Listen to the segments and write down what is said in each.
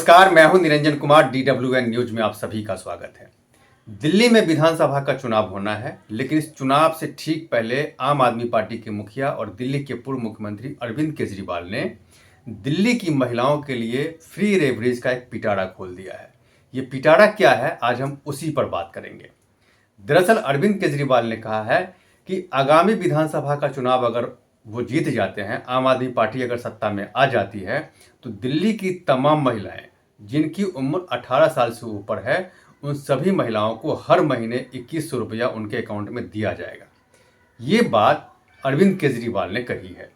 नमस्कार, मैं हूं निरंजन कुमार। DWN न्यूज में आप सभी का स्वागत है। दिल्ली में विधानसभा का चुनाव होना है, लेकिन इस चुनाव से ठीक पहले आम आदमी पार्टी के मुखिया और दिल्ली के पूर्व मुख्यमंत्री अरविंद केजरीवाल ने दिल्ली की महिलाओं के लिए फ्री रेवरेज का एक पिटारा खोल दिया है। ये पिटारा क्या है, आज हम उसी पर बात करेंगे। दरअसल अरविंद केजरीवाल ने कहा है कि आगामी विधानसभा का चुनाव अगर वो जीत जाते हैं, आम आदमी पार्टी अगर सत्ता में आ जाती है, तो दिल्ली की तमाम महिलाएं जिनकी उम्र 18 साल से ऊपर है, उन सभी महिलाओं को हर महीने 2100 रुपया उनके अकाउंट में दिया जाएगा। ये बात अरविंद केजरीवाल ने कही है।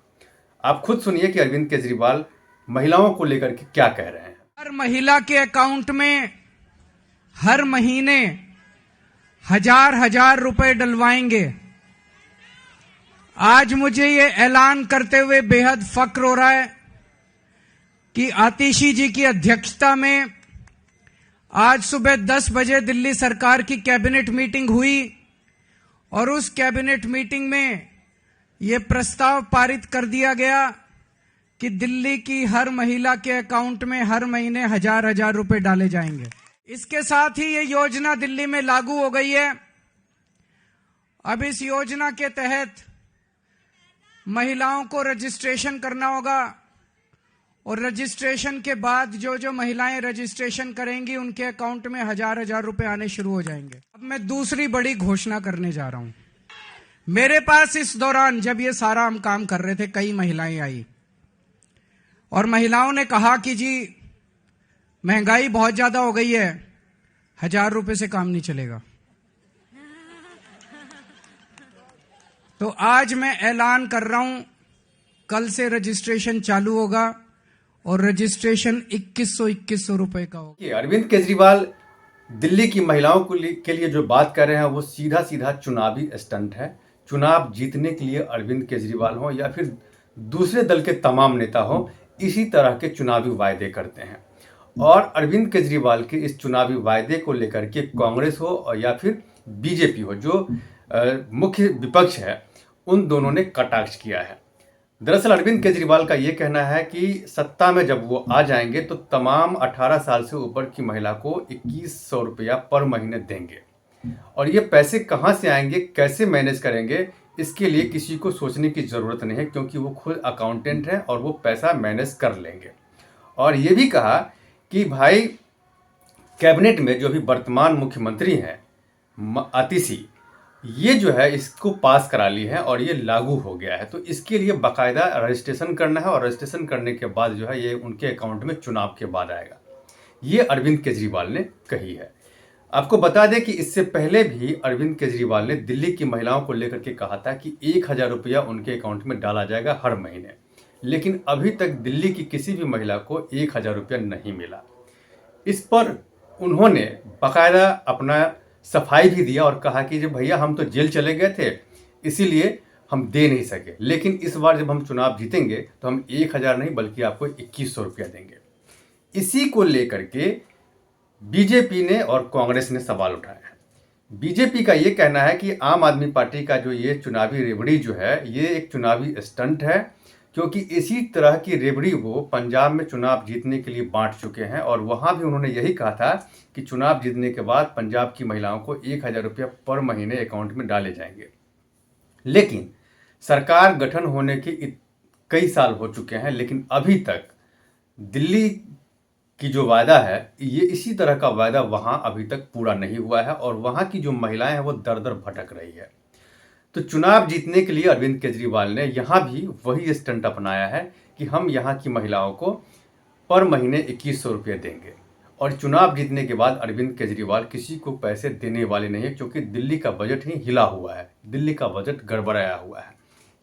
आप खुद सुनिए कि अरविंद केजरीवाल महिलाओं को लेकर के क्या कह रहे हैं। हर महिला के अकाउंट में हर महीने हजार रुपए डलवाएंगे। आज मुझे ये ऐलान करते हुए बेहद फक्र हो रहा है कि आतिशी जी की अध्यक्षता में आज सुबह 10 बजे दिल्ली सरकार की कैबिनेट मीटिंग हुई और उस कैबिनेट मीटिंग में ये प्रस्ताव पारित कर दिया गया कि दिल्ली की हर महिला के अकाउंट में हर महीने हजार रुपए डाले जाएंगे। इसके साथ ही ये योजना दिल्ली में लागू हो गई है। अब इस योजना के तहत महिलाओं को रजिस्ट्रेशन करना होगा और रजिस्ट्रेशन के बाद जो महिलाएं रजिस्ट्रेशन करेंगी उनके अकाउंट में हजार रुपए आने शुरू हो जाएंगे। अब मैं दूसरी बड़ी घोषणा करने जा रहा हूं। मेरे पास इस दौरान जब ये सारा हम काम कर रहे थे, कई महिलाएं आई और महिलाओं ने कहा कि जी महंगाई बहुत ज्यादा हो गई है, 1000 रुपए से काम नहीं चलेगा। तो आज मैं ऐलान कर रहा हूं, कल से रजिस्ट्रेशन चालू होगा और रजिस्ट्रेशन 2100 रुपए का होगा। अरविंद केजरीवाल दिल्ली की महिलाओं के लिए जो बात कर रहे हैं वो सीधा सीधा चुनावी स्टंट है। चुनाव जीतने के लिए अरविंद केजरीवाल हो या फिर दूसरे दल के तमाम नेता हो, इसी तरह के चुनावी वायदे करते हैं। और अरविंद केजरीवाल के इस चुनावी वायदे को लेकर के कांग्रेस हो या फिर बीजेपी हो, जो मुख्य विपक्ष है, उन दोनों ने कटाक्ष किया है। दरअसल अरविंद केजरीवाल का ये कहना है कि सत्ता में जब वो आ जाएंगे तो तमाम 18 साल से ऊपर की महिला को 2100 रुपया पर महीने देंगे। और ये पैसे कहाँ से आएंगे, कैसे मैनेज करेंगे, इसके लिए किसी को सोचने की ज़रूरत नहीं है, क्योंकि वो खुद अकाउंटेंट हैं और वो पैसा मैनेज कर लेंगे। और ये भी कहा कि भाई कैबिनेट में जो भी वर्तमान मुख्यमंत्री हैं आतिशी, ये जो है इसको पास करा ली है और ये लागू हो गया है। तो इसके लिए बाकायदा रजिस्ट्रेशन करना है और रजिस्ट्रेशन करने के बाद जो है ये उनके अकाउंट में चुनाव के बाद आएगा। ये अरविंद केजरीवाल ने कही है। आपको बता दें कि इससे पहले भी अरविंद केजरीवाल ने दिल्ली की महिलाओं को लेकर के कहा था कि 1000 रुपया उनके अकाउंट में डाला जाएगा हर महीने, लेकिन अभी तक दिल्ली की किसी भी महिला को 1000 रुपया नहीं मिला। इस पर उन्होंने बाकायदा अपना सफाई भी दिया और कहा कि जब भैया हम तो जेल चले गए थे, इसीलिए हम दे नहीं सके, लेकिन इस बार जब हम चुनाव जीतेंगे तो हम 1000 नहीं बल्कि आपको 2100 रुपया देंगे। इसी को लेकर के बीजेपी ने और कांग्रेस ने सवाल उठाया है। बीजेपी का ये कहना है कि आम आदमी पार्टी का जो ये चुनावी रेवड़ी जो है, ये एक चुनावी स्टंट है, क्योंकि इसी तरह की रेवड़ी वो पंजाब में चुनाव जीतने के लिए बांट चुके हैं और वहाँ भी उन्होंने यही कहा था कि चुनाव जीतने के बाद पंजाब की महिलाओं को 1000 रुपया पर महीने अकाउंट में डाले जाएंगे। लेकिन सरकार गठन होने के कई साल हो चुके हैं, लेकिन अभी तक दिल्ली की जो वायदा है, ये इसी तरह का वायदा वहाँ अभी तक पूरा नहीं हुआ है और वहाँ की जो महिलाएं हैं वो दर दर भटक रही है। तो चुनाव जीतने के लिए अरविंद केजरीवाल ने यहाँ भी वही स्टंट अपनाया है कि हम यहाँ की महिलाओं को पर महीने 2100 रुपये देंगे। और चुनाव जीतने के बाद अरविंद केजरीवाल किसी को पैसे देने वाले नहीं है, क्योंकि दिल्ली का बजट ही हिला हुआ है, दिल्ली का बजट गड़बड़ाया हुआ है।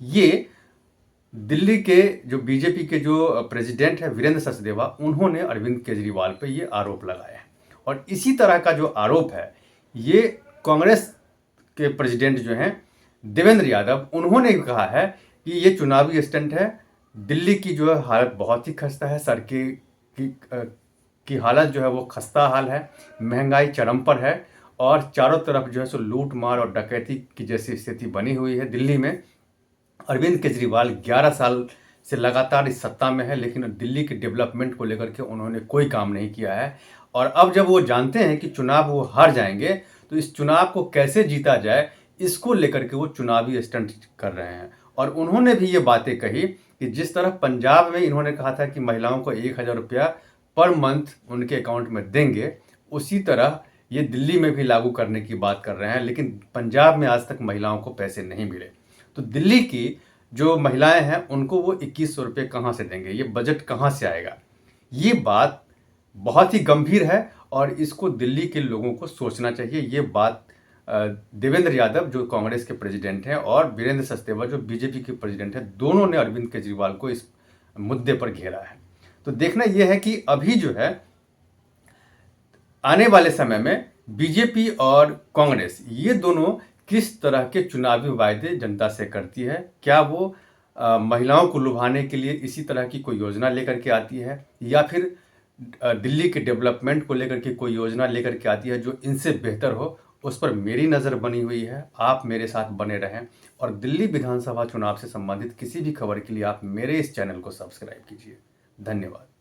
ये दिल्ली के जो बीजेपी के जो प्रेसिडेंट है वीरेंद्र सचदेवा, उन्होंने अरविंद केजरीवाल पर ये आरोप लगाया है। और इसी तरह का जो आरोप है ये कांग्रेस के प्रेसिडेंट जो हैं देवेंद्र यादव, उन्होंने कहा है कि ये चुनावी स्टंट है। दिल्ली की जो है हालत बहुत ही खस्ता है, सड़कें की हालत जो है वो खस्ता हाल है, महंगाई चरम पर है और चारों तरफ जो है सो लूट मार और डकैती की जैसी स्थिति बनी हुई है दिल्ली में। अरविंद केजरीवाल 11 साल से लगातार इस सत्ता में है, लेकिन दिल्ली के डेवलपमेंट को लेकर के उन्होंने कोई काम नहीं किया है। और अब जब वो जानते हैं कि चुनाव वो हार जाएंगे, तो इस चुनाव को कैसे जीता जाए, इसको लेकर के वो चुनावी स्टंट कर रहे हैं। और उन्होंने भी ये बातें कही कि जिस तरह पंजाब में इन्होंने कहा था कि महिलाओं को 1,000 रुपया पर मंथ उनके अकाउंट में देंगे, उसी तरह ये दिल्ली में भी लागू करने की बात कर रहे हैं। लेकिन पंजाब में आज तक महिलाओं को पैसे नहीं मिले, तो दिल्ली की जो महिलाएं हैं उनको वो 2,100 रुपये कहाँ से देंगे, ये बजट कहाँ से आएगा। ये बात बहुत ही गंभीर है और इसको दिल्ली के लोगों को सोचना चाहिए। ये बात देवेंद्र यादव जो कांग्रेस के प्रेसिडेंट हैं और वीरेंद्र सचदेवा जो बीजेपी के प्रेसिडेंट हैं, दोनों ने अरविंद केजरीवाल को इस मुद्दे पर घेरा है। तो देखना यह है कि अभी जो है आने वाले समय में बीजेपी और कांग्रेस ये दोनों किस तरह के चुनावी वायदे जनता से करती है। क्या वो महिलाओं को लुभाने के लिए इसी तरह की कोई योजना लेकर के आती है, या फिर दिल्ली के डेवलपमेंट को लेकर के कोई योजना लेकर के आती है जो इनसे बेहतर हो। उस पर मेरी नज़र बनी हुई है। आप मेरे साथ बने रहें और दिल्ली विधानसभा चुनाव से संबंधित किसी भी खबर के लिए आप मेरे इस चैनल को सब्सक्राइब कीजिए। धन्यवाद।